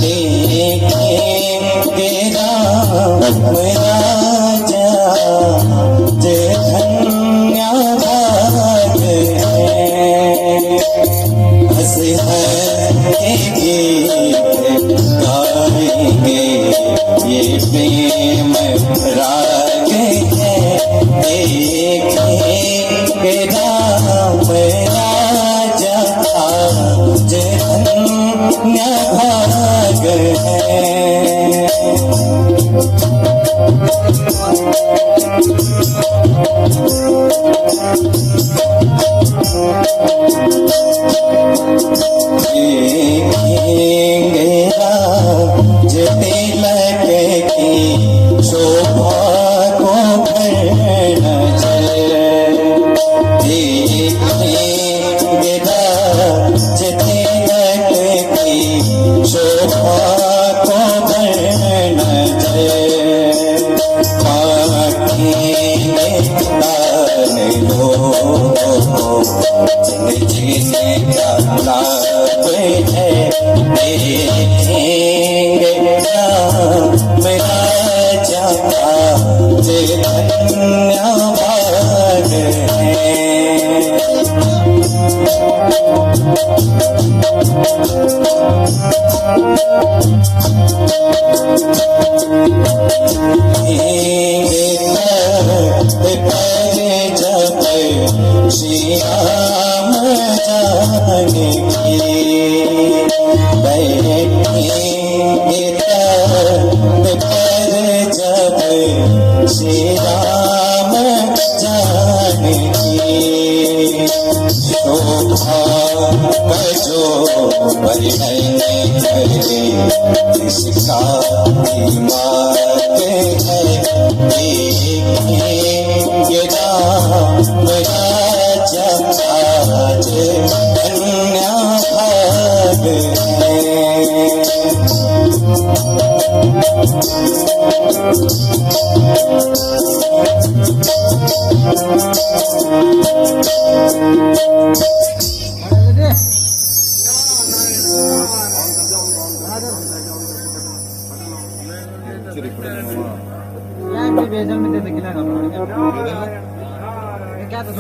देखेंगे राम राजा जय धन्य भाग है। हंस के गीत गाएंगे ये प्रेम राग है। देखेंगे राम राजा आज धन्य भाग है। देखेंगे राज तिलक की शोभा को भर नजर। देखेंगे राज तिलक की शोभा को भर नजर। जिनके लाभ है देखेंगे राम राजा आज धन्य भाग है। जब श्री राम जानकी बैठेंगे पर जब श्री राम जानकी शोभा जो वर्णन करे जिसका दिमाग है। देखेंगे राम राजा आज धन्य भाग है।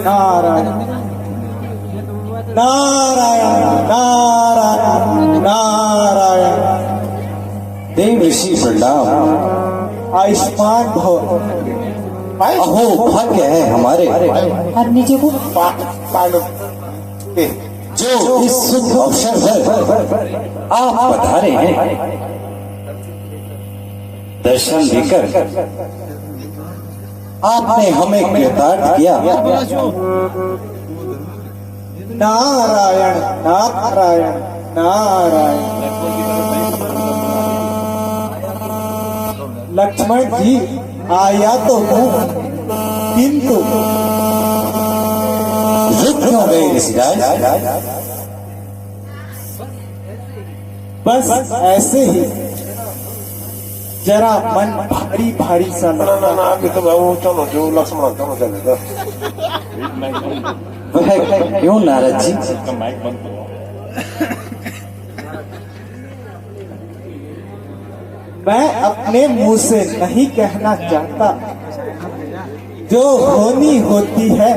नारायण नारायण नारायण नारायण। देव ऋषि प्रणाम। आयुष्मान भव। अहो भाग्य है हमारे नीचे को जो इस शुभ अवसर पर आप पधारे हैं। दर्शन देकर आपने हमें कृतार्थ किया। नारायण नारायण नारायण। लक्ष्मण जी आया तो हूँ किंतु रुक क्यों गए ऋषिराज? बस ऐसे ही जरा मन भारी भारी सा लगता। चलो जो लक्ष्मण चलो चलेगा। वह क्यों नारद जी? मैं अपने मुंह से नहीं कहना चाहता। जो होनी होती है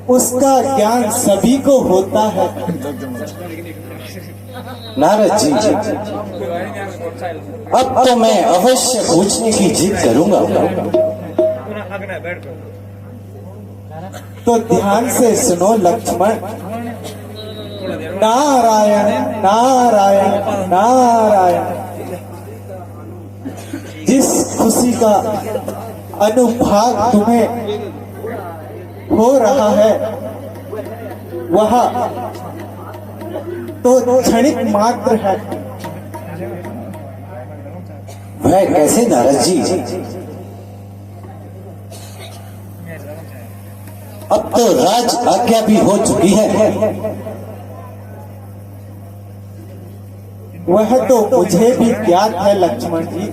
उसका ज्ञान सभी को होता है। नारद जी अब तो मैं अवश्य पूछने की जिद करूंगा। तो ध्यान से सुनो लक्ष्मण। नारायण नारायण नारायण। जिस खुशी का अनुभाग तुम्हें हो रहा है वह तो क्षणिक मात्र है। वह कैसे नारद जी? अब तो राज आज्ञा भी हो चुकी है। वह तो मुझे भी ज्ञात है लक्ष्मण जी,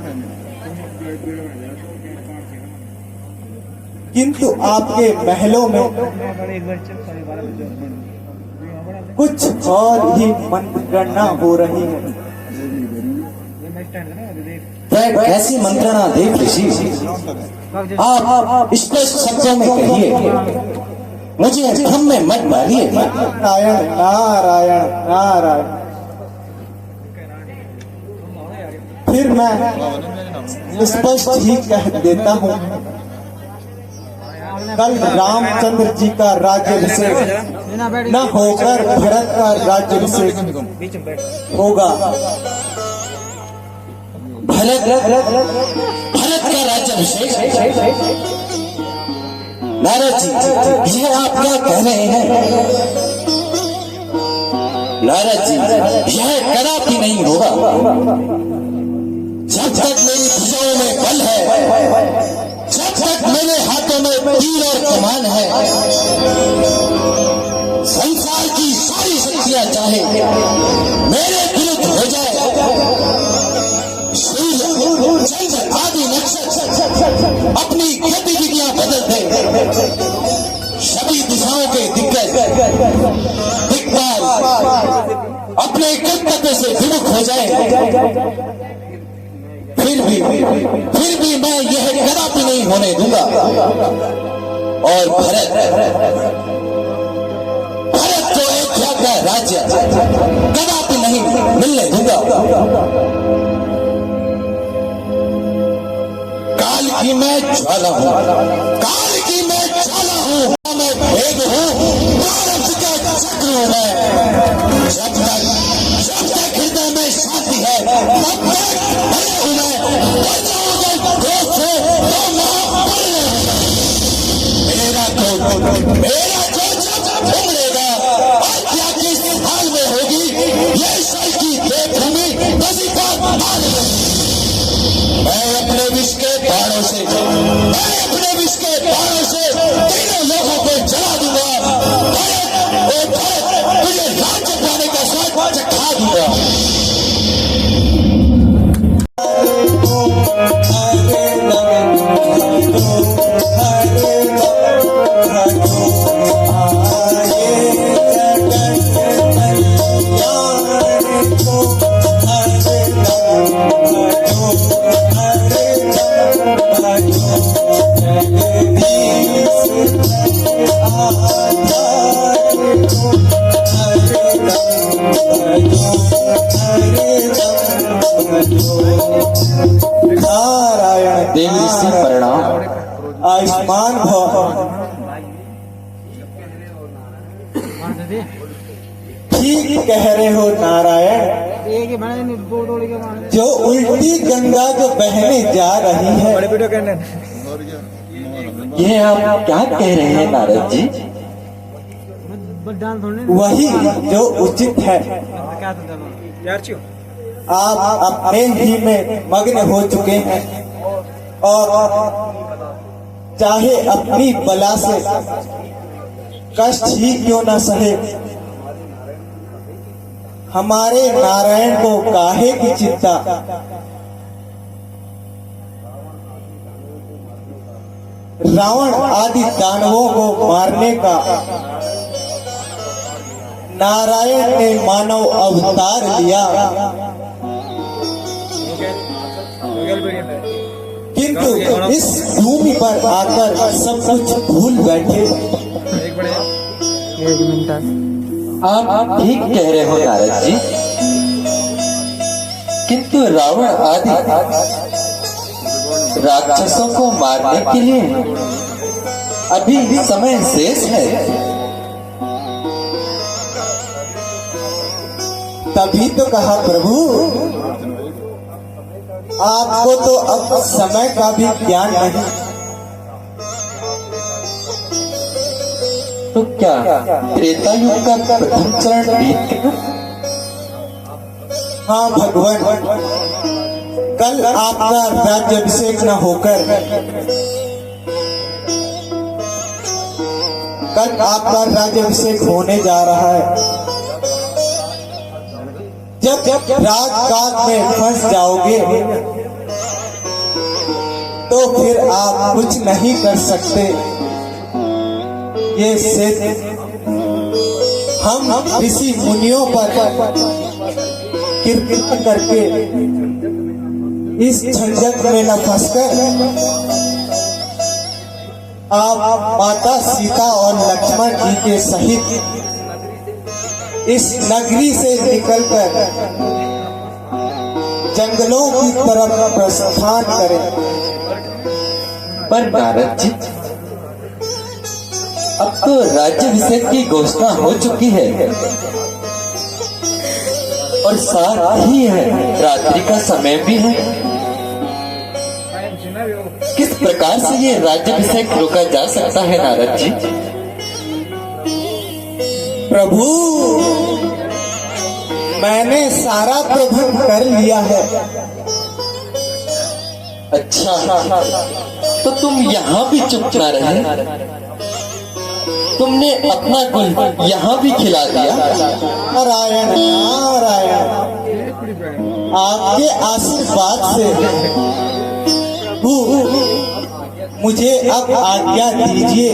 किंतु आपके महलों में कुछ और ही मंत्रणा हो रही है। वह कैसी मंत्रणा देव ऋषि, आप स्पष्ट शब्दों में कहिए, मुझे भ्रम में मत डालिए। नारायण नारायण नारायण। फिर मैं स्पष्ट ही कह देता हूँ, कल रामचंद्र जी का राज्याभिषेक न होकर भरत का राज्याभिषेक होगा। भरत का राज्याभिषेक? नारद जी, यह आप क्या कह रहे हैं? नारद जी, यह कदापि नहीं होगा। जब तक मेरी भुजाओं में बल है, जब तक मेरे हाथों में तीर और कमान है, संसार की सारी शक्तियां चाहे मेरे विरुद्ध हो जाए, सूर्य चंद्र आदि नक्षत्र अपनी गतिविधियां बदल दे, सभी दिशाओं के दिग्गज अपने कर्तव्य से विमुख हो जाए, फिर भी मैं यह कदापि नहीं होने दूंगा। और भरत को अयोध्या का राज्य कदापि नहीं मिलने दूंगा। काल की मैं ज्वाला हूं, काल की मैं ज्वाला हूं, मैं भेद हूं, प्रारब्ध का चक्र हूं मैं। जब तक हृदय में शांति है, तब तक भले हूं मैं। क्रोध से मेरा क्रोध जब उमड़ेगा, हत्या किस हाल में होगी, ये ईश्वर की देवभूमि बसी का माल है। मैं अपने विष के बाणों से तीनों लोगों को जला दूंगा। तुझे राज्य पाने का स्वाद चखा दूंगा। नारायण देव ऋषि प्रणाम। आयुष्मान भव। ठीक कह रहे हो नारायण। जो उल्टी गंगा जो बहने जा रही है, ये आप क्या कह रहे हैं नारद जी? वही जो उचित है। आप अपने ही में मग्न हो चुके हैं और चाहे अपनी बला से कष्ट ही क्यों न सहे, हमारे नारायण को काहे की चिंता। रावण आदि दानवों को मारने का नारायण ने मानव अवतार लिया, किंतु इस भूमि पर आकर सब कुछ भूल बैठे। आप ठीक कह रहे हो नारद जी, किंतु रावण आदि राक्षसों को मारने के लिए अभी समय शेष है। तभी तो कहा प्रभु, आपको तो अब समय का भी ज्ञान नहीं। तो क्या त्रेता युग का प्रथम चरण बीत गया? हाँ भगवान, कल आपका राज्याभिषेक न होकर, कल आपका राज्याभिषेक होने जा रहा है। जब राजकाज में फंस जाओगे तो फिर आप कुछ नहीं कर सकते। ये सिद्ध हम ऋषि मुनियों पर कृपा करके इस झंझट में न फंसकर आप माता सीता और लक्ष्मण जी के सहित इस नगरी से निकलकर जंगलों की तरफ प्रस्थान करें। पर नारद जी, अब तो राज्याभिषेक की घोषणा हो चुकी है और साथ ही है रात्रि का समय भी है। किस प्रकार से ये राज्याभिषेक रोका जा सकता है नारद जी? प्रभु, मैंने सारा प्रबंध कर लिया है। अच्छा, तो तुम यहाँ भी चुप न रहे, तुमने अपना गुल यहाँ भी खिला दिया। नारायण नारायण, आपके आशीर्वाद से प्रभु मुझे अब आज्ञा दीजिए।